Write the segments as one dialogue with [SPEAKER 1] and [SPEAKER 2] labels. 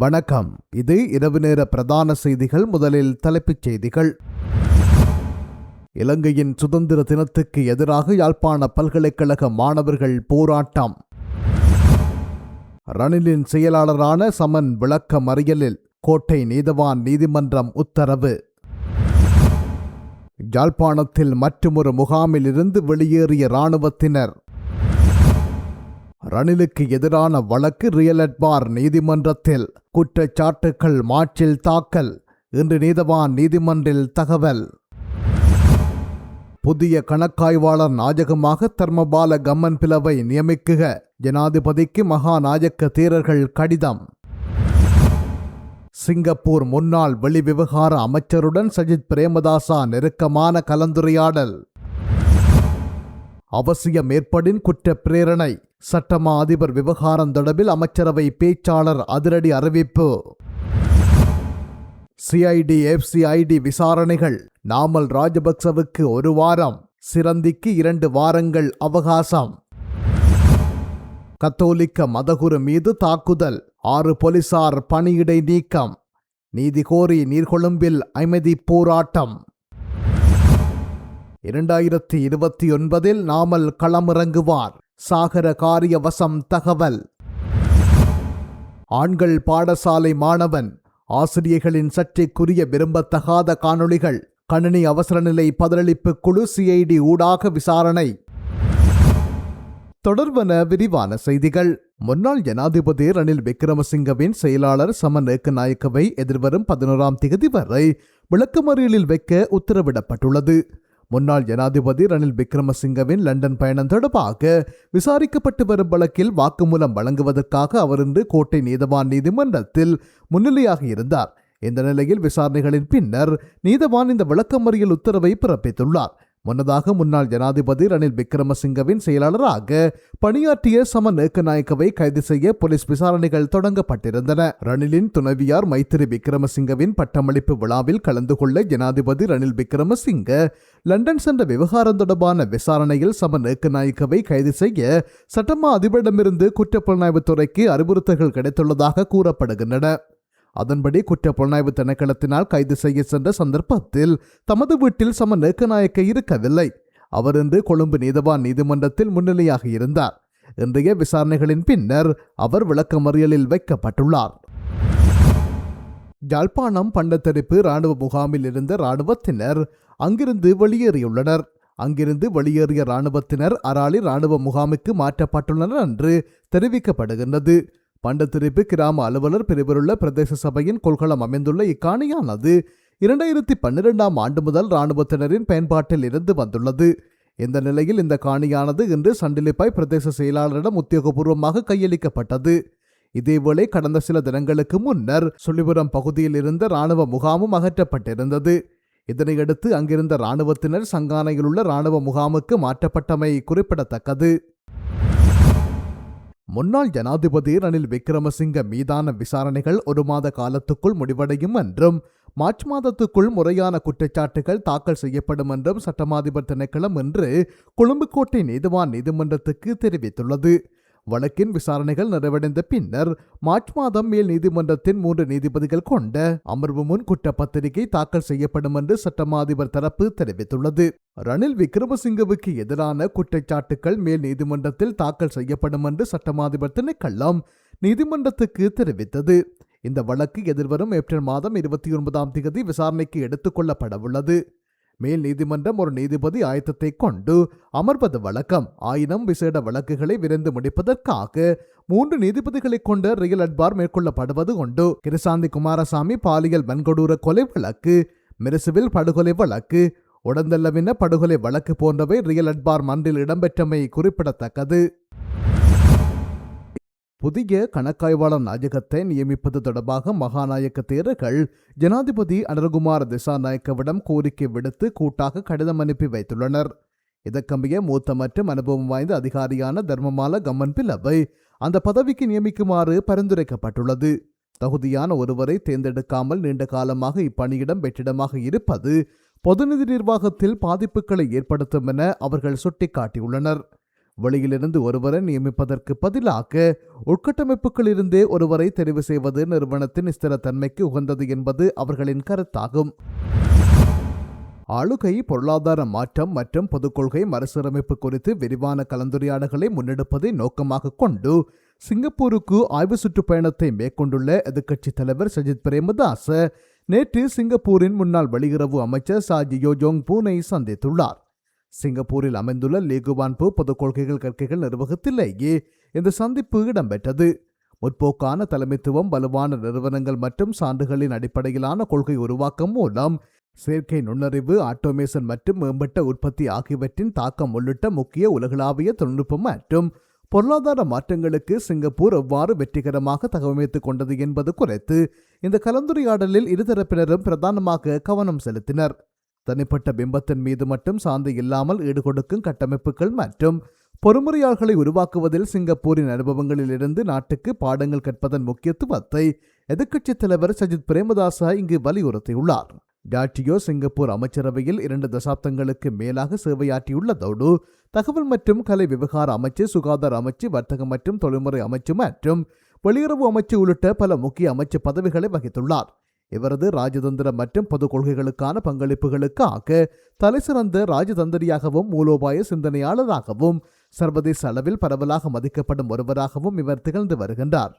[SPEAKER 1] வணக்கம். இது இரவு நேர பிரதான செய்திகள். முதலில் தலைப்புச் செய்திகள். இலங்கையின் சுதந்திர தினத்துக்கு எதிராக யாழ்ப்பாண பல்கலைக்கழக மாணவர்கள் போராட்டம். ரணிலின் செயலாளரான சமன் விளக்க மறியலில் கோட்டை நீதவான் நீதிமன்றம் உத்தரவு. யாழ்ப்பாணத்தில் மற்றுமொரு முகாமில் இருந்து வெளியேறிய இராணுவத்தினர். ரணிலுக்கு எதிரான வழக்கு ரியல் அட்பார் நீதிமன்றத்தில். குற்றச்சாட்டுக்கள் மார்ச்சில் தாக்கல். இன்று நீதவான் நீதிமன்றில் தகவல். புதிய கணக்காய்வாளர் நாயகமாக தர்மபால கம்மன்பிலவை நியமிக்குக ஜனாதிபதிக்கு மகாநாயக்க தேரர்கள் கடிதம். சிங்கப்பூர் முன்னாள் வெளிவிவகார அமைச்சருடன் சஜித் பிரேமதாசா நெருக்கமான கலந்துரையாடல். அவசியம் ஏற்படின் குற்ற பிரேரணை. சட்டமா அதிபர் விவகாரம் தொடர்பில் அமைச்சரவை பேச்சாளர் அதிரடி அறிவிப்பு. சிஐடி எஃப்சிஐடி விசாரணைகள். நாமல் ராஜபக்சவுக்கு 1 வாரம், சிரந்திக்கு 2 வாரங்கள் அவகாசம். கத்தோலிக்க மதகுரு மீது தாக்குதல். 6 போலீசார் பணியிடை நீக்கம். நீதி கோரி நீர்கொழும்பில் அமைதி போராட்டம். 2029 நாமல் களமிறங்குவார். சாகர காரியவசம் தகவல். ஆண்கள் பாடசாலை மாணவன். ஆசிரியர்களின் சர்ச்சைக்குரிய விரும்பத்தகாத காணொளிகள். கணினி அவசரநிலை பதிலளிப்பு குழு சிஐடி ஊடாக விசாரணை. தொடர்வன விரிவான செய்திகள். முன்னாள் ஜனாதிபதி ரணில் விக்ரமசிங்கவின் செயலாளர் சமன் ஏக்கநாயக்கவை எதிர்வரும் 11ஆம் திகதி வரை விளக்கமறியலில் வைக்க உத்தரவிடப்பட்டுள்ளது. முன்னாள் ஜனாதிபதி ரணில் விக்ரமசிங்கவின் லண்டன் பயணம் தொடர்பாக விசாரிக்கப்பட்டு வரும் வழக்கில் வாக்குமூலம் வழங்குவதற்காக அவர் இன்று கோட்டை நீதவான் நீதிமன்றத்தில் முன்னிலையாக இருந்தார். இந்த நிலையில் விசாரணைகளின் பின்னர் நீதவான் இந்த விளக்கமறியல் உத்தரவை பிறப்பித்துள்ளார். முன்னதாக முன்னாள் ஜனாதிபதி ரணில் விக்ரமசிங்கவின் செயலாளராக பணியாற்றிய சமன் ஏக்கநாயக்கவை கைது செய்ய போலீஸ் விசாரணைகள் தொடங்கப்பட்டிருந்தன. ரணிலின் துணைவியார் மைத்திரி விக்ரமசிங்கவின் பட்டமளிப்பு விழாவில் கலந்து கொள்ள ஜனாதிபதி ரணில் விக்ரமசிங்க லண்டன் சென்ற விவகாரம் தொடர்பான விசாரணையில் சமன் ஏக்கநாயக்கவை கைது செய்ய சட்டமா அதிபரிடமிருந்து குற்றப்புலனாய்வுத் துறைக்கு அறிவுறுத்தல்கள் கிடைத்துள்ளதாக கூறப்படுகின்றன. அதன்படி குற்றப்புலனாய்வு திணைக்களத்தினால் கைது செய்ய சென்ற சந்தர்ப்பத்தில் தமது வீட்டில் சமன் ஏக்கநாயக்க இருக்கவில்லை. அவர் இன்று கொழும்பு நீதவான் நீதிமன்றத்தில் முன்னிலையாக இருந்தார். இன்றைய விசாரணைகளின் பின்னர் அவர் விளக்கமறியலில் வைக்கப்பட்டுள்ளார். யாழ்ப்பாணம் பண்டத்தரிப்பு இராணுவ முகாமில் இருந்த இராணுவத்தினர் அங்கிருந்து வெளியேறியுள்ளனர். அங்கிருந்து வெளியேறிய இராணுவத்தினர் அராலி இராணுவ முகாமுக்கு மாற்றப்பட்டுள்ளனர் என்று தெரிவிக்கப்படுகின்றது. பண்டத்திரிப்பு கிராம அலுவலர் பிரிவிலுள்ள பிரதேச சபையின் கொள்கலம் அமைந்துள்ள இக்காணியானது 2012ஆம் ஆண்டு முதல் இராணுவத்தினரின் பயன்பாட்டில் இருந்து வந்துள்ளது. இந்த நிலையில் இந்த காணியானது இன்று சண்டிலிப்பாய் பிரதேச செயலாளரிடம் உத்தியோகபூர்வமாக கையளிக்கப்பட்டது. இதேவேளை கடந்த சில தினங்களுக்கு முன்னர் சுழிபுரம் பகுதியில் இருந்த இராணுவ முகாமும் அகற்றப்பட்டிருந்தது. இதனையடுத்து அங்கிருந்த இராணுவத்தினர் சங்கானையில் உள்ள இராணுவ முகாமுக்கு மாற்றப்பட்டமை குறிப்பிடத்தக்கது. முன்னாள் ஜனாதிபதி ரணில் விக்ரமசிங்க மீதான விசாரணைகள் 1 மாத காலத்துக்குள் முடிவடையும் என்றும் மார்ச் மாதத்துக்குள் முறையான குற்றச்சாட்டுகள் தாக்கல் செய்யப்படும் என்றும் சட்டமாதிபர் திணைக்களம் இன்று கொழும்பு கோட்டை நீதவான் நீதிமன்றத்துக்கு தெரிவித்துள்ளது. வழக்கின் விசாரணைகள் நிறைவடைந்த பின்னர் மார்ச் மாதம் மேல் நீதிமன்றத்தின் 3 நீதிபதிகள் கொண்ட அமர்வு முன் குற்றப்பத்திரிகை தாக்கல் செய்யப்படும் என்று சட்டமாதிபர் தரப்பு தெரிவித்துள்ளது. ரணில் விக்ரமசிங்கவுக்கு எதிரான குற்றச்சாட்டுகள் மேல் நீதிமன்றத்தில் தாக்கல் செய்யப்படும் என்று சட்டமாதிபர் திணைக்களம் நீதிமன்றத்துக்கு தெரிவித்தது. இந்த வழக்கு எதிர்வரும் ஏப்ரல் மாதம் 29ஆம் தேதி விசாரணைக்கு எடுத்துக் கொள்ளப்படவுள்ளது. மேல் நீதிமன்றம் ஒரு நீதிபதி ஆயத்தத்தை கொண்டு அமர்வது வழக்கம். ஆயினும் விசேட வழக்குகளை விரைந்து முடிப்பதற்காக 3 நீதிபதிகளை கொண்ட ரியல் அட்பார் மேற்கொள்ளப்படுவது உண்டு. கிருசாந்தி குமாரசாமி பாலியல் வன்கொடூர கொலை வழக்கு, மிருசுவில் படுகொலை வழக்கு, உடந்தள்ளவின படுகொலை வழக்கு போன்றவை ரியல் அட்பார் மன்றில் இடம்பெற்றமை குறிப்பிடத்தக்கது. புதிய கணக்காய்வாளர் நாயகத்தை நியமிப்பது தொடர்பாக மகாநாயக்க தேரர்கள் ஜனாதிபதி அனுரகுமார திசாநாயக்கவிடம் கோரிக்கை விடுத்து கூட்டாக கடிதம் அனுப்பி வைத்துள்ளனர். இதற்கமைய மூத்த மற்றும் அனுபவம் வாய்ந்த அதிகாரியான தர்மமால கம்மன்பிலவை அந்த பதவிக்கு நியமிக்குமாறு பரிந்துரைக்கப்பட்டுள்ளது. தகுதியான ஒருவரை தேர்ந்தெடுக்காமல் நீண்ட காலமாக இப்பணியிடம் வெற்றிடமாக இருப்பது பொதுநிதி நிர்வாகத்தில் பாதிப்புகளை ஏற்படுத்தும் என அவர்கள் சுட்டிக்காட்டியுள்ளனர். வெளியிலிருந்து ஒருவரை நியமிப்பதற்கு பதிலாக உட்கட்டமைப்புகளிலிருந்தே ஒருவரை தெரிவு செய்வது நிறுவனத்தின் ஸ்திரத்தன்மைக்கு உகந்தது என்பது அவர்களின் கருத்தாகும். ஆளுகை, பொருளாதார மாற்றம் மற்றும் பொதுக்கொள்கை மறுசீரமைப்பு குறித்து விரிவான கலந்துரையாடல்களை முன்னெடுப்பதை நோக்கமாக கொண்டு சிங்கப்பூருக்கு ஆய்வு சுற்றுப்பயணத்தை மேற்கொண்டுள்ள எதிர்க்கட்சித் தலைவர் சஜித் பிரேமதாச நேற்று சிங்கப்பூரின் முன்னாள் வெளியுறவு அமைச்சர் சா ஜியோஜோங் பூனை சந்தித்துள்ளார். சிங்கப்பூரில் அமைந்துள்ள லீகுவான்பு பொதுக் கொள்கைகள் கற்கைகள் நிர்வாகத்திலேயே இந்த சந்திப்பு இடம்பெற்றது. முற்போக்கான தலைமைத்துவம், வலுவான நிறுவனங்கள் மற்றும் சான்றுகளின் அடிப்படையிலான கொள்கை உருவாக்கம் மூலம் செயற்கை நுண்ணறிவு, ஆட்டோமேஷன் மற்றும் மேம்பட்ட உற்பத்தி ஆகியவற்றின் தாக்கம் உள்ளிட்ட முக்கிய உலகளாவிய தொழில்நுட்பம் மற்றும் பொருளாதார மாற்றங்களுக்கு சிங்கப்பூர் எவ்வாறு வெற்றிகரமாக தகவமைத்துக் கொண்டது என்பது குறித்து இந்த கலந்துரையாடலில் இருதரப்பினரும் பிரதானமாக கவனம் செலுத்தினர். தனிப்பட்ட பிம்பத்தின் மீது மட்டும் சார்ந்து இல்லாமல் ஈடுகொடுக்கும் கட்டமைப்புகள் மற்றும் பொறுமுறையாளர்களை உருவாக்குவதில் சிங்கப்பூரின் அனுபவங்களில் இருந்து நாட்டுக்கு பாடங்கள் கற்பதன் முக்கியத்துவத்தை எதிர்க்கட்சித் தலைவர் சஜித் பிரேமதாச இங்கு வலியுறுத்தியுள்ளார். டாட்டியோ சிங்கப்பூர் அமைச்சரவையில் 2 தசாப்தங்களுக்கு மேலாக சேவையாற்றியுள்ளதோடு தகவல் மற்றும் கலை விவகார அமைச்சு, சுகாதார அமைச்சு, வர்த்தக மற்றும் தொழில்முறை அமைச்சு மற்றும் வெளியுறவு அமைச்சு உள்ளிட்ட பல முக்கிய அமைச்சு பதவிகளை வகித்துள்ளார். இவரது ராஜதந்திர மற்றும் பொது கொள்கைகளுக்கான பங்களிப்புகளுக்காக தலைசிறந்த ராஜதந்திரியாகவும் மூலோபாய சிந்தனையாளராகவும் சர்வதேச அளவில் பரவலாக மதிக்கப்படும் ஒருவராகவும் இவர் திகழ்ந்து வருகின்றார்.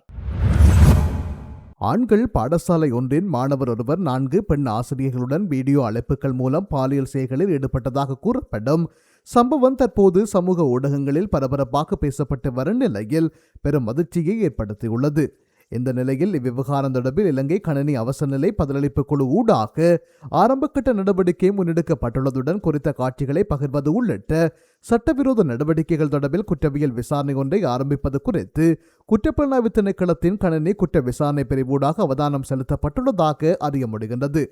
[SPEAKER 1] ஆண்கள் பாடசாலை ஒன்றின் மாணவர் ஒருவர் 4 பெண் ஆசிரியர்களுடன் வீடியோ அழைப்புகள் மூலம் பாலியல் செயல்களில் ஈடுபட்டதாக கூறப்படும் சம்பவம் தற்போது சமூக ஊடகங்களில் பரபரப்பாக பேசப்பட்டு வரும் நிலையில் பெரும் அதிர்ச்சியை ஏற்படுத்தியுள்ளது. இந்த நிலையில் இவ்விவகாரம் தொடர்பில் இலங்கை கணினி அவசர நிலை பதிலளிப்பு குழு ஊடாக ஆரம்பகட்ட நடவடிக்கை முன்னெடுக்கப்பட்டுள்ளதுடன் குறித்த காட்சிகளை பகிர்வது உள்ளிட்ட சட்டவிரோத நடவடிக்கைகள் தொடர்பில் குற்றவியல் விசாரணை ஒன்றை ஆரம்பிப்பது குறித்து குற்றப்புலனாய்வு திணைக்களத்தின் கணினி குற்ற விசாரணை பிரிவூடாக அவதானம் செலுத்தப்பட்டுள்ளதாக அறிய முடிகின்றது.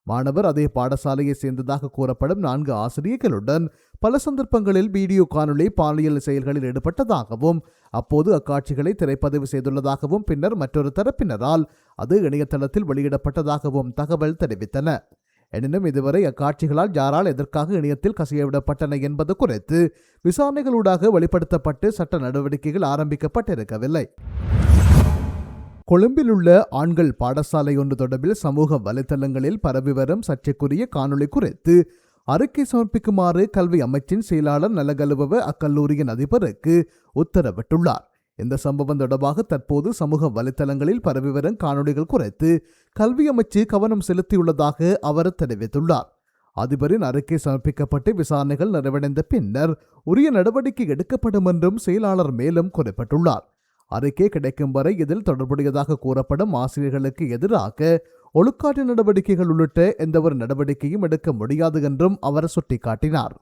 [SPEAKER 1] மாணவர் அதே பாடசாலையை சேர்ந்ததாக கூறப்படும் 4 ஆசிரியர்களுடன் பல சந்தர்ப்பங்களில் வீடியோ காணொலி பாலியல் செயல்களில் ஈடுபட்டதாகவும் அப்போது அக்காட்சிகளை திரைப்பதிவு செய்துள்ளதாகவும் பின்னர் மற்றொரு தரப்பினரால் அது இணையதளத்தில் வெளியிடப்பட்டதாகவும் தகவல் தெரிவித்தன. எனினும் இதுவரை அக்காட்சிகளால் யாரால் எதற்காக இணையத்தில் கசியவிடப்பட்டன என்பது குறித்து விசாரணைகளூடாக வெளிப்படுத்தப்பட்டு சட்ட நடவடிக்கைகள் ஆரம்பிக்கப்பட்டிருக்கவில்லை. கொழும்பில் உள்ள ஆண்கள் பாடசாலை ஒன்று தொடர்பில் சமூக வலைதளங்களில் பரவி வரும் சர்ச்சைக்குரிய காணொலி குறித்து அறிக்கை சமர்ப்பிக்குமாறு கல்வி அமைச்சின் செயலாளர் நலகலுவ அக்கல்லூரியின் அதிபருக்கு உத்தரவிட்டுள்ளார். இந்த சம்பவம் தொடர்பாக தற்போது சமூக வலைதளங்களில் பரவி வரும் காணொலிகள் குறித்து கல்வி அமைச்சு கவனம் செலுத்தியுள்ளதாக அவர் தெரிவித்துள்ளார். அதிபரின் அறிக்கை சமர்ப்பிக்கப்பட்டு விசாரணைகள் நிறைவடைந்த பின்னர் உரிய நடவடிக்கை எடுக்கப்படும் என்றும் செயலாளர் மேலும் குறிப்பிட்டுள்ளார். அறிக்கை கிடைக்கும் வரை இதில் தொடர்புடையதாக கூறப்படும் ஆசிரியர்களுக்கு எதிராக ஒழுக்காற்று நடவடிக்கைகள் உள்ளிட்ட எந்தவொரு நடவடிக்கையும் எடுக்க முடியாது என்றும் அவர் சுட்டிக்காட்டினார்.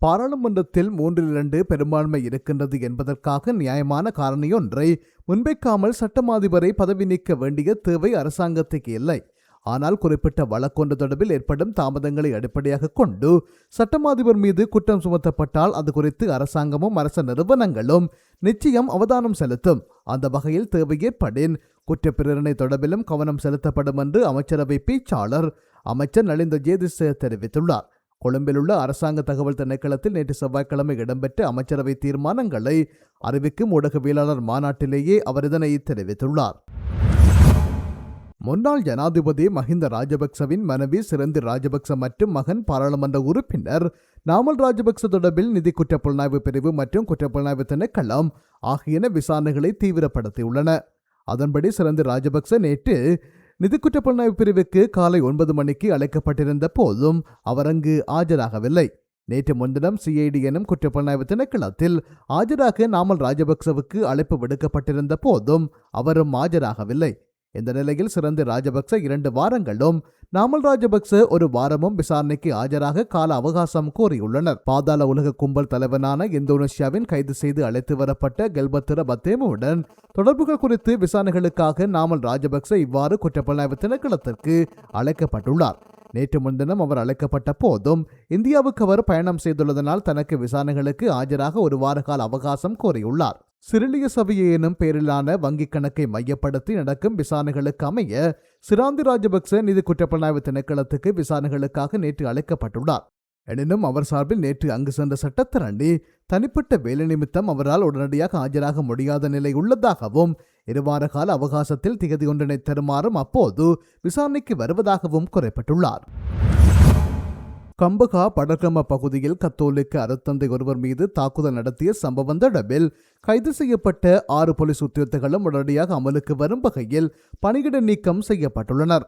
[SPEAKER 1] பாராளுமன்றத்தில் 3/2 பெரும்பான்மை இருக்கின்றது என்பதற்காக நியாயமான காரணியொன்றை முன்வைக்காமல் சட்டமாதிபரை பதவி நீக்க வேண்டிய தேவை அரசாங்கத்துக்கு இல்லை. ஆனால் குறிப்பிட்ட வழக்கொன்று தொடர்பில் ஏற்படும் தாமதங்களை அடிப்படையாக கொண்டு சட்டமாதிபர் மீது குற்றம் சுமத்தப்பட்டால் அது குறித்து அரசாங்கமும் அரச நிறுவனங்களும் நிச்சயம் அவதானம் செலுத்தும். அந்த வகையில் தேவை ஏற்படின் குற்றப்பிரேரணை தொடர்பிலும் கவனம் செலுத்தப்படும் என்று அமைச்சரவை பேச்சாளர் அமைச்சர் நலிந்த ஜேதிச தெரிவித்துள்ளார். கொழும்பில் உள்ள அரசாங்க தகவல் திணைக்களத்தில் நேற்று செவ்வாய்க்கிழமை இடம்பெற்ற அமைச்சரவை தீர்மானங்களை அறிவிக்கும் ஊடகவியலாளர் மாநாட்டிலேயே அவர் இதனை தெரிவித்துள்ளார். முன்னாள் ஜனாதிபதி மஹிந்த ராஜபக்சவின் மனைவி சிரந்தி ராஜபக்ச மற்றும் மகன் பாராளுமன்ற உறுப்பினர் நாமல் ராஜபக்ச தொடர்பில் நிதி குற்றப்புலனாய்வு பிரிவு மற்றும் குற்றப்புலனாய்வு திணைக்களம் ஆகியன விசாரணைகளை தீவிரப்படுத்தியுள்ளன. அதன்படி சிரந்தி ராஜபக்ச நேற்று நிதி குற்றப்புலனாய்வு பிரிவுக்கு காலை 9 மணிக்கு அழைக்கப்பட்டிருந்த போதும் அவர் அங்கு ஆஜராகவில்லை. நேற்று முன்தினம் சிஐடி எனும் குற்றப்புலனாய்வு திணைக்களத்தில் ஆஜராக நாமல் ராஜபக்சவுக்கு அழைப்பு விடுக்கப்பட்டிருந்த போதும் அவரும் ஆஜராகவில்லை. இந்த நிலையில் சிரந்தி ராஜபக்ச 2 வாரங்களும் நாமல் ராஜபக்ச 1 வாரமும் விசாரணைக்கு ஆஜராக கால அவகாசம் கோரியுள்ளனர். பாதாள உலக கும்பல் தலைவனான இந்தோனேஷியாவின் கைது செய்து அழைத்து வரப்பட்ட கெல்பத்திர பத்தேமுடன் தொடர்புகள் குறித்து விசாரணைகளுக்காக நாமல் ராஜபக்ச இவ்வாறு குற்றப்புலனாய்வு திணைக்களத்திற்கு அழைக்கப்பட்டுள்ளார். நேற்று முன்தினம் அவர் அழைக்கப்பட்ட போதும் இந்தியாவுக்கு அவர் பயணம் செய்துள்ளதனால் தனக்கு விசாரணைகளுக்கு ஆஜராக 1 வார கால அவகாசம் கோரியுள்ளார். சிறிலிய சபையை எனும் பெயரிலான வங்கிக் கணக்கை மையப்படுத்தி நடக்கும் விசாரணைகளுக்கு அமைய சிராந்தி ராஜபக்ச நிதி குற்றப்புலனாய்வு திணைக்களத்துக்கு விசாரணைகளுக்காக நேற்று அழைக்கப்பட்டுள்ளார். எனினும் அவர் சார்பில் நேற்று அங்கு சென்ற சட்டத்தரணி தனிப்பட்ட வேலை நிமித்தம் அவரால் உடனடியாக ஆஜராக முடியாத நிலை உள்ளதாகவும் 2 வார கால அவகாசத்தில் திகதி ஒன்றினை தருமாறும் அப்போது விசாரணைக்கு வருவதாகவும் குறிப்பிட்டுள்ளார். கம்பகா படர்கம பகுதியில் கத்தோலிக்க அருத்தந்தை ஒருவர் மீது தாக்குதல் நடத்திய சம்பவம் தொடர்பில் கைது செய்யப்பட்ட 6 போலீஸ் உத்தியோகத்தர்களும் உடனடியாக அமலுக்கு வரும் வகையில் பணியிட நீக்கம் செய்யப்பட்டுள்ளனர்.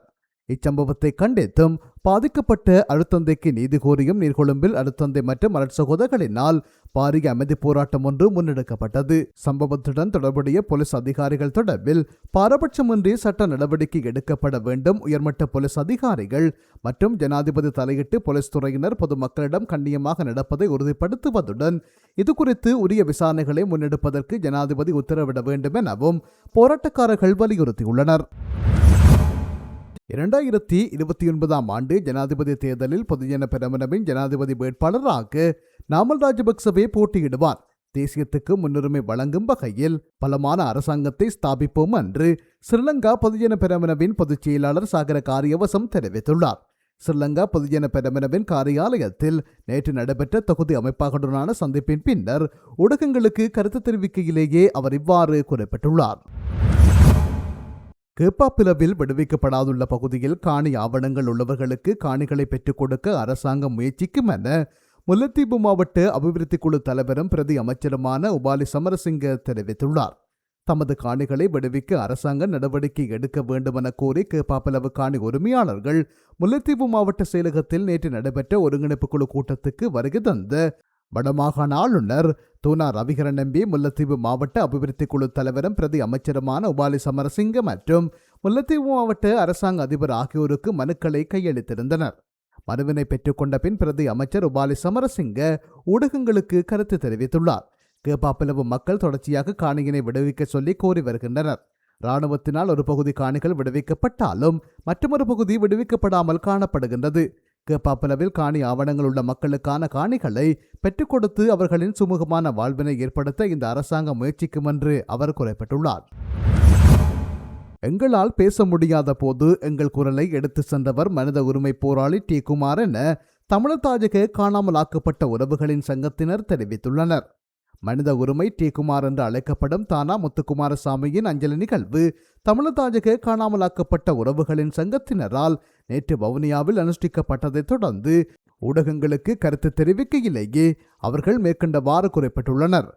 [SPEAKER 1] இச்சம்பவத்தை கண்டித்தும் பாதிக்கப்பட்ட அருத்தந்தைக்கு நீதி கோரியும் நீர்கொழும்பில் அருத்தந்தை மற்றும் அரசகோதரர்களினால் பாரிய அமைதி போராட்டம் ஒன்று முன்னெடுக்கப்பட்டது. சம்பவத்துடன் தொடர்புடைய போலீஸ் அதிகாரிகள் தொடர்பில் பாரபட்சமின்றி சட்ட நடவடிக்கை எடுக்கப்பட வேண்டும். உயர்மட்ட போலீஸ் அதிகாரிகள் மற்றும் ஜனாதிபதி தலையிட்டு போலீஸ் துறையினர் பொதுமக்களிடம் கண்ணியமாக நடப்பதை உறுதிப்படுத்துவதுடன் இதுகுறித்து உரிய விசாரணைகளை முன்னெடுப்பதற்கு ஜனாதிபதி உத்தரவிட வேண்டும் எனவும் போராட்டக்காரர்கள் வலியுறுத்தியுள்ளனர். 2029ஆம் ஆண்டு ஜனாதிபதி தேர்தலில் பொதுஜன பெரமுனவின் ஜனாதிபதி வேட்பாளராக நாமல் ராஜபக்சவே போட்டியிடுவார். தேசியத்துக்கு முன்னுரிமை வழங்கும் வகையில் பலமான அரசாங்கத்தை ஸ்தாபிப்போம் என்று ஸ்ரீலங்கா பொதுஜன பெரமுனவின் பொதுச் செயலாளர் சாகர காரியவசம் தெரிவித்துள்ளார். ஸ்ரீலங்கா பொதுஜன பெரமுனவின் காரியாலயத்தில் நேற்று நடைபெற்ற தொகுதி அமைப்பாளருடனான சந்திப்பின் பின்னர் ஊடகங்களுக்கு கருத்து தெரிவிக்கையிலேயே அவர் இவ்வாறு குறிப்பிட்டுள்ளார். கேப்பாப்பிலவில் விடுவிக்கப்படாதுள்ள பகுதியில் காணி ஆவணங்கள் உள்ளவர்களுக்கு காணிகளை பெற்றுக் கொடுக்க அரசாங்கம் முயற்சிக்கும் என முல்லைத்தீவு மாவட்ட அபிவிருத்தி குழு தலைவரும் பிரதி அமைச்சருமான உபாலி சமரசிங்க தெரிவித்துள்ளார். தமது காணிகளை விடுவிக்க அரசாங்கம் நடவடிக்கை எடுக்க வேண்டும் என கோரி கேப்பாப்பிலவு காணி உரிமையாளர்கள் முல்லைத்தீவு மாவட்ட செயலகத்தில் நேற்று நடைபெற்ற ஒருங்கிணைப்பு குழு கூட்டத்துக்கு வருகை தந்த வடமாகாண ஆளுநர் தூனா ரவிகரன் எம்பி, முல்லைத்தீவு மாவட்ட அபிவிருத்தி குழு தலைவரும் பிரதி அமைச்சருமான உபாலி சமரசிங்க மற்றும் முல்லைத்தீவு மாவட்ட அரசாங்க அதிபர் ஆகியோருக்கு மனுக்களை கையளித்திருந்தனர். மனுவினை பெற்றுக்கொண்ட பின் பிரதி அமைச்சர் உபாலி சமரசிங்க ஊடகங்களுக்கு கருத்து தெரிவித்துள்ளார். கேப்பாப்பிலவு மக்கள் தொடர்ச்சியாக காணியினை விடுவிக்க சொல்லி கோரி வருகின்றனர். இராணுவத்தினால் ஒரு பகுதி காணிகள் விடுவிக்கப்பட்டாலும் மற்றொரு பகுதி விடுவிக்கப்படாமல் காணப்படுகின்றது. கேப்பாப்பிலவில் காணி ஆவணங்கள் உள்ள மக்களுக்கான காணிகளை பெற்றுக் கொடுத்து அவர்களின் சுமூகமான வாழ்வினை ஏற்படுத்த இந்த அரசாங்கம் முயற்சிக்கும் என்று அவர் குறிப்பிட்டுள்ளார். எங்களால் பேச முடியாத போது எங்கள் குரலை எடுத்து சென்றவர் மனித உரிமை போராளி டி. குமார் என தமிழர் தாயக காணாமலாக்கப்பட்ட உறவுகளின் சங்கத்தினர் தெரிவித்துள்ளனர். மனித உரிமை டி. குமார் என்று அழைக்கப்படும் தானா முத்துக்குமாரசாமியின் அஞ்சலி நிகழ்வு தமிழர் தாயக காணாமலாக்கப்பட்ட உறவுகளின் சங்கத்தினரால் நேற்று வவுனியாவில் அனுஷ்டிக்கப்பட்டதைத் தொடர்ந்து ஊடகங்களுக்கு கருத்து தெரிவிக்கையிலேயே அவர்கள் மேற்கண்டவாறு குறிப்பிட்டுள்ளனர்.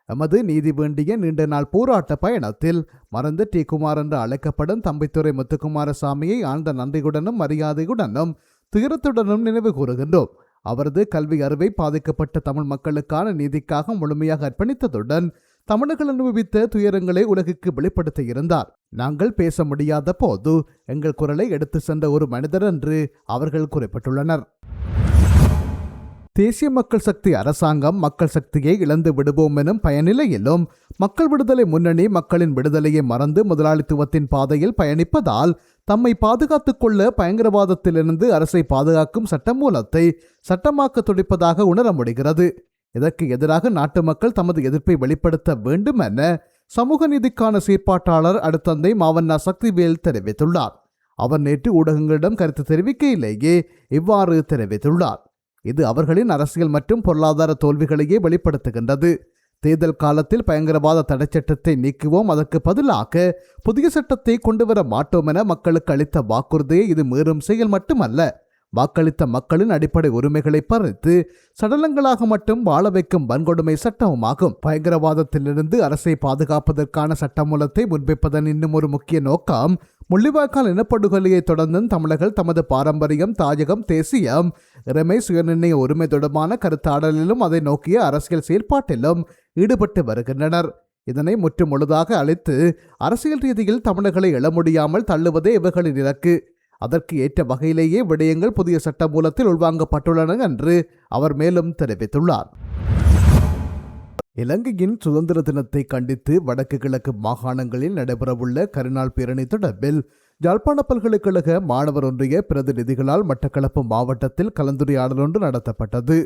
[SPEAKER 1] எமது நீதி வேண்டிய நீண்ட நாள் போராட்ட பயணத்தில் மறந்து டி. குமார் என்று அழைக்கப்படும் தம்பித்துறை முத்துக்குமாரசாமியை ஆழ்ந்த நன்றியுடனும் மரியாதையுடனும் துயரத்துடனும் நினைவு கூறுகின்றோம். அவரது கல்வி அறிவை பாதிக்கப்பட்ட தமிழ் மக்களுக்கான நீதிக்காக முழுமையாக அர்ப்பணித்ததுடன் தமிழர்கள் அனுபவித்த துயரங்களை உலகுக்கு வெளிப்படுத்த இருந்தார். நாங்கள் பேச முடியாத போது எங்கள் குரலை எடுத்து சென்ற ஒரு மனிதர் என்று அவர்கள் குறிப்பிட்டுள்ளனர். தேசிய மக்கள் சக்தி அரசாங்கம் மக்கள் சக்தியை இழந்து விடுவோம் எனும் பயனிலையிலும் மக்கள் விடுதலை முன்னணி மக்களின் விடுதலையை மறந்து முதலாளித்துவத்தின் பாதையில் பயணிப்பதால் தம்மை பாதுகாத்துக் கொள்ள பயங்கரவாதத்திலிருந்து அரசை பாதுகாக்கும் சட்டமூலத்தை சட்டமாக்க துடிப்பதாக உணர முடிகிறது. இதற்கு எதிராக நாட்டு மக்கள் தமது எதிர்ப்பை வெளிப்படுத்த வேண்டும் என சமூக நீதிக்கான செயற்பாட்டாளர் அடுத்தந்தை மாவண்ணா சக்திவேல் தெரிவித்துள்ளார். அவர் நேற்று ஊடகங்களிடம் கருத்து தெரிவிக்கையிலேயே இவ்வாறு தெரிவித்துள்ளார். இது அவர்களின் அரசியல் மற்றும் பொருளாதார தோல்விகளையே வெளிப்படுத்துகின்றது. தேர்தல் காலத்தில் பயங்கரவாத தடைச்சட்டத்தை நீக்குவோம், அதற்கு பதிலாக புதிய சட்டத்தை கொண்டுவர மாட்டோம் என மக்களுக்கு அளித்த வாக்குறுதியை இது மீறும் செயல் மட்டுமல்ல, வாக்களித்த மக்களின் அடிப்படை உரிமைகளை பறித்து சடலங்களாக மட்டும் வாழ வைக்கும் வன்கொடுமை சட்டமுமாகும். பயங்கரவாதத்திலிருந்து அரசை பாதுகாப்பதற்கான சட்டமூலத்தை முன்வைப்பதன் இன்னும் ஒரு முக்கிய நோக்கம் முள்ளிவாய்க்கால் இனப்படுகொலையை தொடர்ந்து தமிழர்கள் தமது பாரம்பரியம், தாயகம், தேசியம், இறைமை, சுயநிர்ணய உரிமை தொடர்பான கருத்தாடலிலும் அதை நோக்கிய அரசியல் செயல்பாட்டிலும் ஈடுபட்டு வருகின்றனர். இதனை முற்று முழுதாக அழித்து அரசியல் ரீதியில் தமிழர்களை எழ முடியாமல் தள்ளுவதே இவர்களின் இலக்கு. அதற்கு ஏற்ற வகையிலேயே விடயங்கள் புதிய சட்டமூலத்தில் உள்வாங்கப்பட்டுள்ளன என்று அவர் மேலும் தெரிவித்துள்ளார். இலங்கையின் சுதந்திர தினத்தை கண்டித்து வடக்கு கிழக்கு மாகாணங்களில் நடைபெறவுள்ள கருநாள் பேரணி தொடர்பில் யாழ்ப்பாண பல்கலைக்கழக மாணவர் ஒன்றிய பிரதிநிதிகளால் மட்டக்களப்பு மாவட்டத்தில் கலந்துரையாடல் ஒன்று நடத்தப்பட்டது.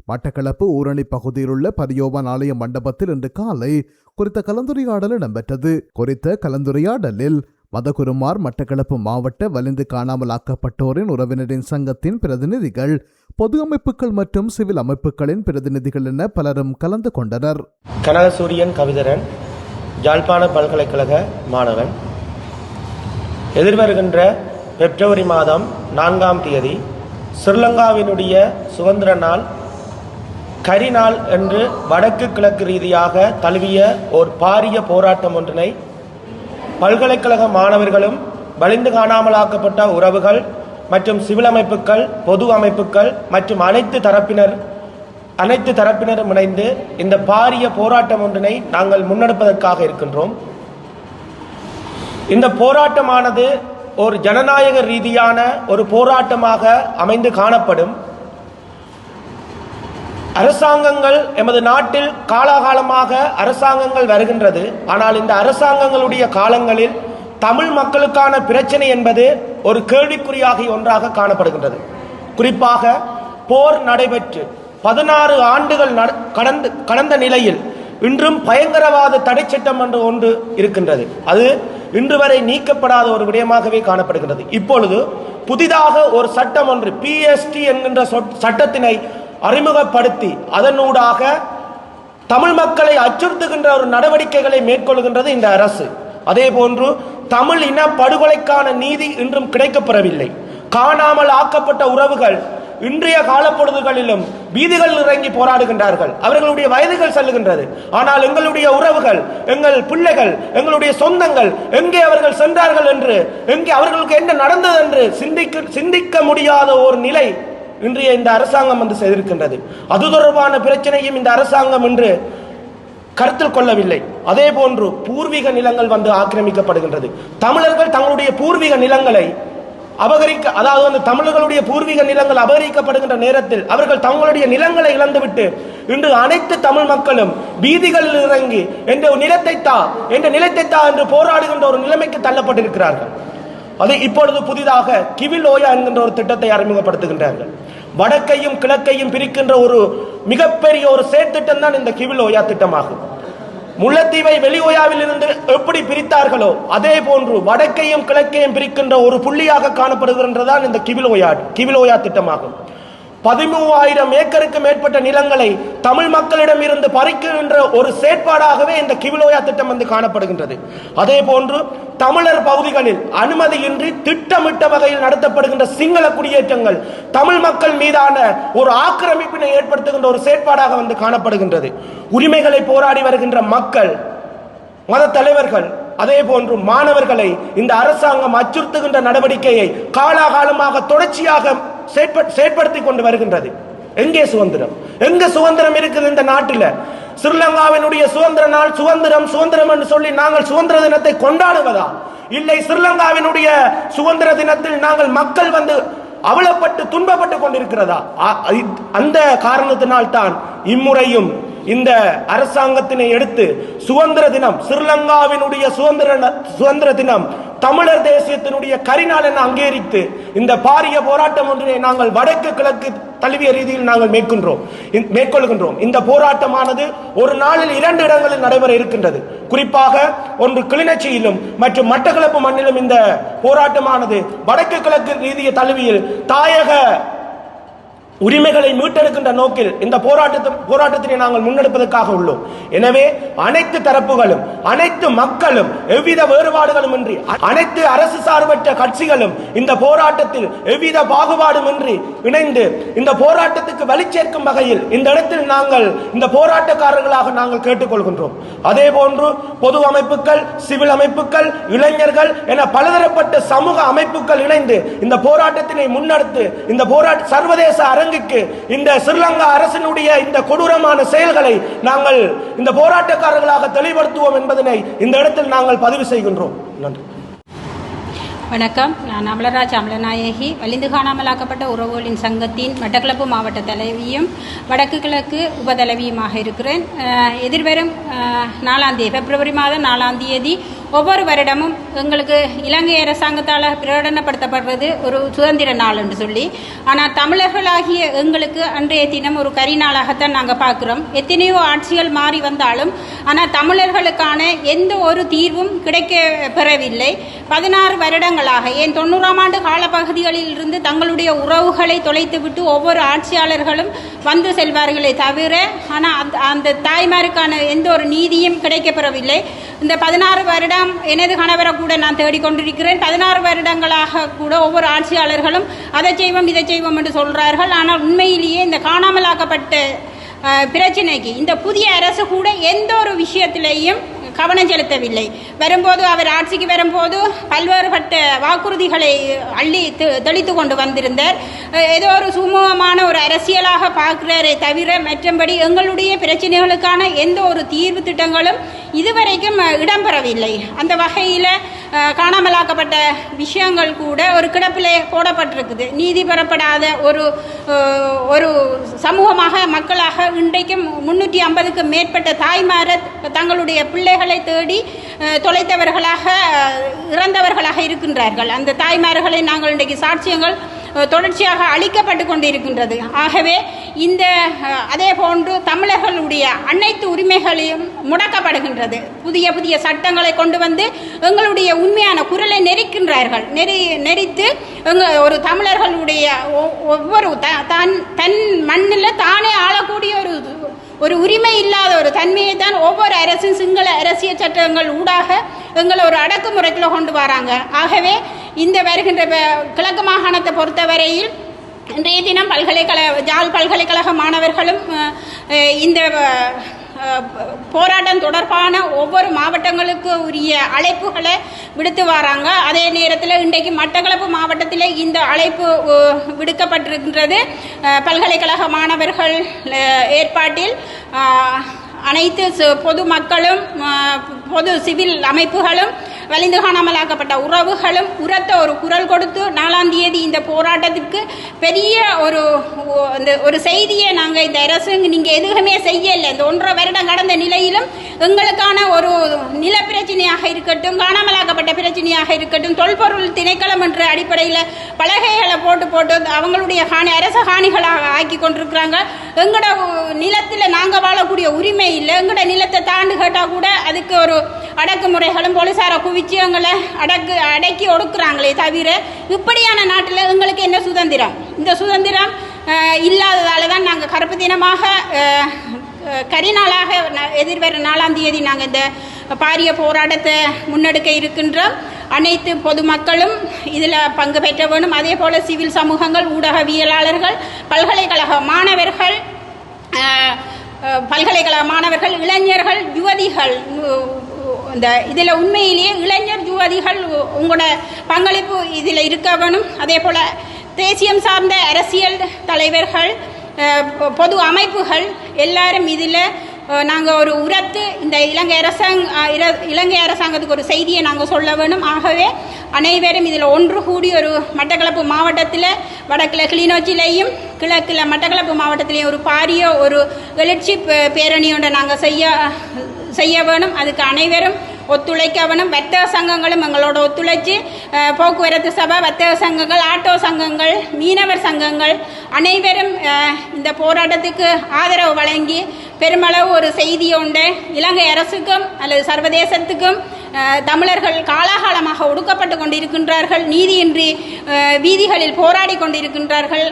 [SPEAKER 1] மட்டக்களப்பு ஊரணி பகுதியில் உள்ள பரியோவான் ஆலய மண்டபத்தில் இன்று காலை குறித்த கலந்துரையாடல் இடம்பெற்றது. குறித்த கலந்துரையாடலில் மதகுருமார் மட்டக்களப்பு மாவட்ட வலிந்து காணாமலாக்கப்பட்டோரின் உறவினரின் சங்கத்தின் பிரதிநிதிகள், பொது அமைப்புகள் மற்றும் சிவில் அமைப்புகளின் பிரதிநிதிகள் என பலரும் கலந்து கொண்டனர்.
[SPEAKER 2] கனகசூரியன் கவிதரன், யாழ்ப்பாண பல்கலைக்கழக மாணவன். எதிர்வருகின்ற பிப்ரவரி மாதம் 4ஆம் தேதி ஸ்ரீலங்காவினுடைய சுதந்திர நாள் கரிநாள் என்று வடக்கு கிழக்கு ரீதியாக தழுவிய ஒரு பாரிய போராட்டம் ஒன்றினை பல்கலைக்கழக மாணவர்களும் வலிந்து காணாமலாக்கப்பட்ட உறவுகள் மற்றும் சிவில் அமைப்புகள், பொது அமைப்புகள் மற்றும் அனைத்து தரப்பினரும் இணைந்து இந்த பாரிய போராட்டம் ஒன்றினை நாங்கள் முன்னெடுப்பதற்காக இருக்கின்றோம். இந்த போராட்டமானது ஒரு ஜனநாயக ரீதியான ஒரு போராட்டமாக அமைந்து காணப்படும். அரசாங்கங்கள் எமது நாட்டில் காலாகாலமாக அரசாங்கங்கள் வருகின்றது. ஆனால் இந்த அரசாங்கங்களுடைய காலங்களில் தமிழ் மக்களுக்கான பிரச்சனை என்பது ஒரு கேள்விக்குறியாகிய ஒன்றாக காணப்படுகின்றது. குறிப்பாக போர் நடைபெற்று 16 ஆண்டுகள் கடந்த நிலையில் இன்றும் பயங்கரவாத தடை சட்டம் என்று ஒன்று இருக்கின்றது. அது இன்று வரை நீக்கப்படாத ஒரு விடயமாகவே காணப்படுகின்றது. இப்பொழுது புதிதாக ஒரு சட்டம் ஒன்று PST என்கின்ற சட்டத்தினை அறிமுகப்படுத்தி அதனூடாக தமிழ் மக்களை அச்சுறுத்துகின்ற ஒரு நடவடிக்கைகளை மேற்கொள்கின்றது இந்த அரசு. அதே போன்று தமிழ் இன படுகொலைக்கான நீதி இன்றும் கிடைக்கப்பெறவில்லை. காணாமல் ஆக்கப்பட்ட உறவுகள் இன்றைய காலப்பொழுதுகளிலும் வீதிகளில் இறங்கி போராடுகின்றார்கள். அவர்களுடைய வயதுகள் செல்லுகின்றது. ஆனால் எங்களுடைய உறவுகள், எங்கள் பிள்ளைகள், எங்களுடைய சொந்தங்கள் எங்கே அவர்கள் சென்றார்கள் என்று, எங்கே அவர்களுக்கு என்ன நடந்தது என்று சிந்திக்க முடியாத ஒரு நிலை இன்றைய இந்த அரசாங்கம் வந்து செய்திருக்கின்றது. அது தொடர்பான பிரச்சனையும் இந்த அரசாங்கம் என்று கருத்தில் கொள்ளவில்லை. அதே போன்று பூர்வீக நிலங்கள் வந்து ஆக்கிரமிக்கப்படுகின்றது. தமிழர்கள் தங்களுடைய பூர்வீக நிலங்களை தமிழர்களுடைய பூர்வீக நிலங்கள் அபகரிக்கப்படுகின்ற நேரத்தில் அவர்கள் தங்களுடைய நிலங்களை இழந்துவிட்டு இன்று அனைத்து தமிழ் மக்களும் வீதிகளில் இறங்கி என்ற நிலத்தை தா என்று போராடுகின்ற ஒரு நிலைமைக்கு தள்ளப்பட்டிருக்கிறார்கள். அது இப்பொழுது புதிதாக கிவில் ஓயா என்கின்ற ஒரு திட்டத்தை அறிமுகப்படுத்துகின்றார்கள். வடக்கையும் கிழக்கையும் பிரிக்கின்ற ஒரு மிகப்பெரிய ஒரு செயற்திட்டம் தான் இந்த கிவில் ஓயா திட்டமாகும். முல்லைத்தீவை வெளி ஓயாவில் இருந்து எப்படி பிரித்தார்களோ அதே போன்று வடக்கையும் கிழக்கையும் பிரிக்கின்ற ஒரு புள்ளியாக காணப்படுகின்றதான் இந்த கிவில் ஓயா திட்டமாகும். 13,000 ஏக்கருக்கு மேற்பட்ட நிலங்களை தமிழ் மக்களிடம் இருந்து பறிக்கின்ற ஒரு செயற்பாடாகவே இந்த கிவிலோயா திட்டம் வந்து காணப்படுகின்றது. அதே போன்று தமிழர் பகுதிகளில் அனுமதியின்றி திட்டமிட்ட வகையில் நடத்தப்படுகின்ற சிங்கள குடியேற்றங்கள் தமிழ் மக்கள் மீதான ஒரு ஆக்கிரமிப்பினை ஏற்படுத்துகின்ற ஒரு செயற்பாடாக வந்து காணப்படுகின்றது. உரிமைகளை போராடி வருகின்ற மக்கள், மத தலைவர்கள், அதே போன்று மாணவர்களை இந்த அரசாங்கம் அச்சுறுத்துகின்ற நடவடிக்கையை காலாகாலமாக தொடர்ச்சியாக செயற்படுத்தி கொண்டு வருகின்றது. எங்கே சுதந்திரம் இருக்குது இந்த நாட்டில்? ஸ்ரீலங்காவினுடைய சுதந்திர நாள் சுதந்திரம் என்று சொல்லி நாங்கள் சுதந்திர தினத்தை கொண்டாடுவதா? இல்லை, ஸ்ரீலங்காவினுடைய சுதந்திர தினத்தில் நாங்கள் மக்கள் வந்து அவலப்பட்டு துன்பப்பட்டு கொண்டிருக்கிறதா? அந்த காரணத்தினால் தான் இம்முறையும் இந்த அரசாங்கத்தினை எடுத்து சுதந்திர தினம், ஸ்ரீலங்காவினுடைய சுதந்திர தினம் தமிழர் தேசியத்தினுடைய கரிநாள் என அங்கீகரித்து இந்த பாரிய போராட்டம் ஒன்றினை நாங்கள் வடக்கு கிழக்கு தழுவிய ரீதியில் நாங்கள் மேற்கொள்கின்றோம். இந்த போராட்டமானது ஒரு நாளில் 2 இடங்களில் நடைபெற இருக்கின்றது. குறிப்பாக ஒன்று கிளிநொச்சியிலும் மற்றும் மட்டக்களப்பு மண்ணிலும் இந்த போராட்டமானது வடக்கு கிழக்கு ரீதிய தழுவியில் தாயக உரிமைகளை மீட்டெடுக்கின்ற நோக்கில் இந்த போராட்டத்தினை நாங்கள் முன்னெடுப்பதற்காக உள்ளோம். எனவே அனைத்து தரப்புகளும், அனைத்து மக்களும், எவ்வித வேறுபாடுகளும் இன்றி அனைத்து அரசு சார்பற்ற கட்சிகளும் இந்த போராட்டத்தில் எவ்வித பாகுபாடுமின்றி இணைந்து இந்த போராட்டத்துக்கு வலி சேர்க்கும் வகையில் இந்த இடத்தில் நாங்கள் இந்த போராட்டக்காரர்களாக நாங்கள் கேட்டுக்கொள்கின்றோம். அதே போன்று பொது அமைப்புகள், சிவில் அமைப்புகள், இளைஞர்கள் என பலதரப்பட்ட சமூக அமைப்புகள் இணைந்து இந்த போராட்டத்தினை முன்னெடுத்து இந்த சர்வதேச இந்த ஸ்ரீலங்கா அரசினுடைய இந்த கொடூரமான செயல்களை நாங்கள் இந்த போராட்டக்காரர்களாக தெளிவுபடுத்துவோம் என்பதனை இந்த இடத்தில் நாங்கள் பதிவு செய்கின்றோம். நன்றி.
[SPEAKER 3] வணக்கம். நான் அமலராஜ் அமலநாயகி, வலிந்து காணாமலாக்கப்பட்ட உறவுகளின் சங்கத்தின் மட்டக்களப்பு மாவட்ட தலைவியும் வடக்கு கிழக்கு உபதலைவியுமாக இருக்கிறேன். எதிர்வரும் 4ஆம் தேதி, பிப்ரவரி மாதம் 4ஆம் தேதி ஒவ்வொரு வருடமும் எங்களுக்கு இலங்கை அரசாங்கத்தால் பிரகடனப்படுத்தப்படுறது ஒரு சுதந்திர நாள் என்று சொல்லி. ஆனால் தமிழர்களாகிய எங்களுக்கு அன்றைய தினம் ஒரு கரிநாளாகத்தான் நாங்கள் பார்க்குறோம். எத்தனையோ ஆட்சிகள் மாறி வந்தாலும் ஆனால் தமிழர்களுக்கான எந்த ஒரு தீர்வும் கிடைக்க பெறவில்லை. 16 வருடங்களாக, ஏன் 90ஆம் ஆண்டு காலப்பகுதிகளில் இருந்து தங்களுடைய உறவுகளை தொலைத்துவிட்டு ஒவ்வொரு ஆட்சியாளர்களும் வந்து செல்வார்களே தவிர, ஆனால் அந்த தாய்மாருக்கான எந்த ஒரு நீதியும் கிடைக்கப்பெறவில்லை. இந்த 16 வருடம் எனது கணவரை கூட நான் தேடிக்கொண்டிருக்கிறேன். 16 வருடங்களாக கூட ஒவ்வொரு ஆட்சியாளர்களும் அதை செய்வோம் இதை செய்வோம் என்று சொல்கிறார்கள். ஆனால் உண்மையிலேயே இந்த காணாமலாக்கப்பட்ட பிரச்சனைக்கு இந்த புதிய அரசு கூட எந்த ஒரு விஷயத்திலேயும் கவனம் செலுத்தவில்லை. வரும்போது அவர் ஆட்சிக்கு வரும்போது பல்வேறுபட்ட வாக்குறுதிகளை அள்ளி தெளித்து கொண்டு வந்திருந்தார். ஏதோ ஒரு சுமூகமான ஒரு அரசியலாக பார்க்கிறாரே தவிர மற்றபடி எங்களுடைய பிரச்சனைகளுக்கான எந்த ஒரு தீர்வு திட்டங்களும் இதுவரைக்கும் இடம்பெறவில்லை. அந்த வகையில் காணாமலாக்கப்பட்ட விஷயங்கள் கூட ஒரு கிடப்பிலே போடப்பட்டிருக்குது. நீதி பெறப்படாத ஒரு சமூகமாக மக்களாக இன்றைக்கும் 350க்கு மேற்பட்ட தாய்மார் தங்களுடைய பிள்ளைகளை தேடி தொலைத்தவர்களாக இறந்தவர்களாக இருக்கின்றார்கள். அந்த தாய்மார்களை நாங்கள் இன்றைக்கு சாட்சியங்கள் தொடர்ச்சியாக அளிக்கப்பட்டு கொண்டிருக்கின்றது. ஆகவே இந்த அதே போன்று தமிழர்களுடைய அனைத்து உரிமைகளையும் முடக்கப்படுகின்றது. புதிய புதிய சட்டங்களை கொண்டு வந்து எங்களுடைய உண்மையான குரலை நெரிக்கின்றார்கள். நெரித்து ஒரு தமிழர்களுடைய ஒவ்வொரு தன் மண்ணில் தானே ஆளக்கூடிய ஒரு உரிமை இல்லாத ஒரு தன்மையை தான் ஒவ்வொரு அரசும் சிங்கள அரசியல் சட்டங்கள் ஊடாக எங்களை ஒரு அடக்குமுறைக்குள்ள கொண்டு வராங்க. ஆகவே இந்த வருகின்ற கிழக்கு மாகாணத்தை பொறுத்தவரையில் இன்றைய தினம் ஜாழ் பல்கலைக்கழக மாணவர்களும் இந்த போராட்டம் தொடர்பான ஒவ்வொரு மாவட்டங்களுக்கு உரிய அழைப்புகளை விடுத்து வராங்க. அதே நேரத்தில் இன்றைக்கு மட்டக்களப்பு மாவட்டத்தில் இந்த அழைப்பு விடுக்கப்பட்டிருக்கின்றது. பல்கலைக்கழக மாணவர்கள் ஏற்பாட்டில் அனைத்து பொதுமக்களும் பொது சிவில் அமைப்புகளும் வலிந்து காணாமலாக்கப்பட்ட உறவுகளும் உரத்த ஒரு குரல் கொடுத்து 4ஆம் தேதி இந்த போராட்டத்திற்கு பெரிய ஒரு செய்தியை நாங்கள் இந்த அரசு நீங்கள் எதுவுமே செய்யலை, இந்த 1.5 வருடம் கடந்த நிலையிலும் எங்களுக்கான ஒரு நில பிரச்சனையாக இருக்கட்டும், காணாமலாக்கப்பட்ட பிரச்சனையாக இருக்கட்டும், தொல்பொருள் திணைக்களம் என்ற அடிப்படையில் பலகைகளை போட்டு அவங்களுடைய அரச காணிகளாக ஆக்கி கொண்டிருக்கிறாங்க. எங்களோட நிலத்தில் நாங்கள் வாழக்கூடிய உரிமை இல்லை. எங்களோட நிலத்தை தாண்டு கேட்டால் கூட அதுக்கு ஒரு அடக்குமுறைகளும் போலீசாரை குவிச்சு எங்களை அடக்கி ஒடுக்குறாங்களே தவிர இப்படியான நாட்டில் எங்களுக்கு என்ன சுதந்திரம்? இந்த சுதந்திரம் இல்லாததால தான் நாங்கள் கருப்பு தினமாக கரிநாளாக எதிர்வர 4ஆம் தேதி நாங்கள் இந்த பாரிய போராட்டத்தை முன்னெடுக்க இருக்கின்றோம். அனைத்து பொதுமக்களும் இதில் பங்கு பெற்ற வேண்டும். அதே போல் சிவில் சமூகங்கள், ஊடகவியலாளர்கள், பல்கலைக்கழக மாணவர்கள், இளைஞர்கள், யுவதிகள், இந்த இதில் உண்மையிலேயே இளைஞர் யுவதிகள் உங்களோட பங்களிப்பு இதில் இருக்க வேணும். அதே போல் தேசியம் சார்ந்த அரசியல் தலைவர்கள், பொது அமைப்புகள் எல்லாரும் இதில் நாங்கள் ஒரு உரத்து இந்த இலங்கை அரசாங்கத்துக்கு ஒரு செய்தியை நாங்கள் சொல்ல வேணும். ஆகவே அனைவரும் இதில் ஒன்று கூடி ஒரு மட்டக்களப்பு மாவட்டத்தில் வடக்கில் கிளிநொச்சியிலையும் கிழக்கில் மட்டக்களப்பு மாவட்டத்திலையும் ஒரு பாரிய ஒரு எழுச்சி பேரணியோட நாங்கள் செய்ய வேணும். அதுக்கு அனைவரும் ஒத்துழைக்க வேணும். வர்த்தக சங்கங்களும் எங்களோட ஒத்துழைச்சி போக்குவரத்து சபை, வர்த்தக சங்கங்கள், ஆட்டோ சங்கங்கள், மீனவர் சங்கங்கள் அனைவரும் இந்த போராட்டத்துக்கு ஆதரவு வழங்கி பெருமளவு ஒரு செய்தியோண்டு இலங்கை அரசுக்கும் அல்லது சர்வதேசத்துக்கும் தமிழர்கள் காலாகாலமாக ஒடுக்கப்பட்டு கொண்டிருக்கின்றார்கள், நீதியின்றி வீதிகளில் போராடி கொண்டிருக்கின்றார்கள்,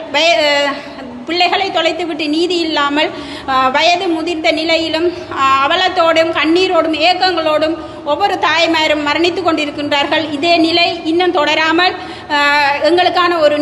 [SPEAKER 3] பிள்ளைகளை தொலைத்துவிட்டு நீதி இல்லாமல் வயது முதிர்ந்த நிலையிலும் அவலத்தோடும் கண்ணீரோடும் ஏக்கங்களோடும் ஒவ்வொரு தாய்மாரும் மரணித்து கொண்டிருக்கின்றார்கள். இதே நிலை இன்னும் தொடராமல் எங்களுக்கான ஒரு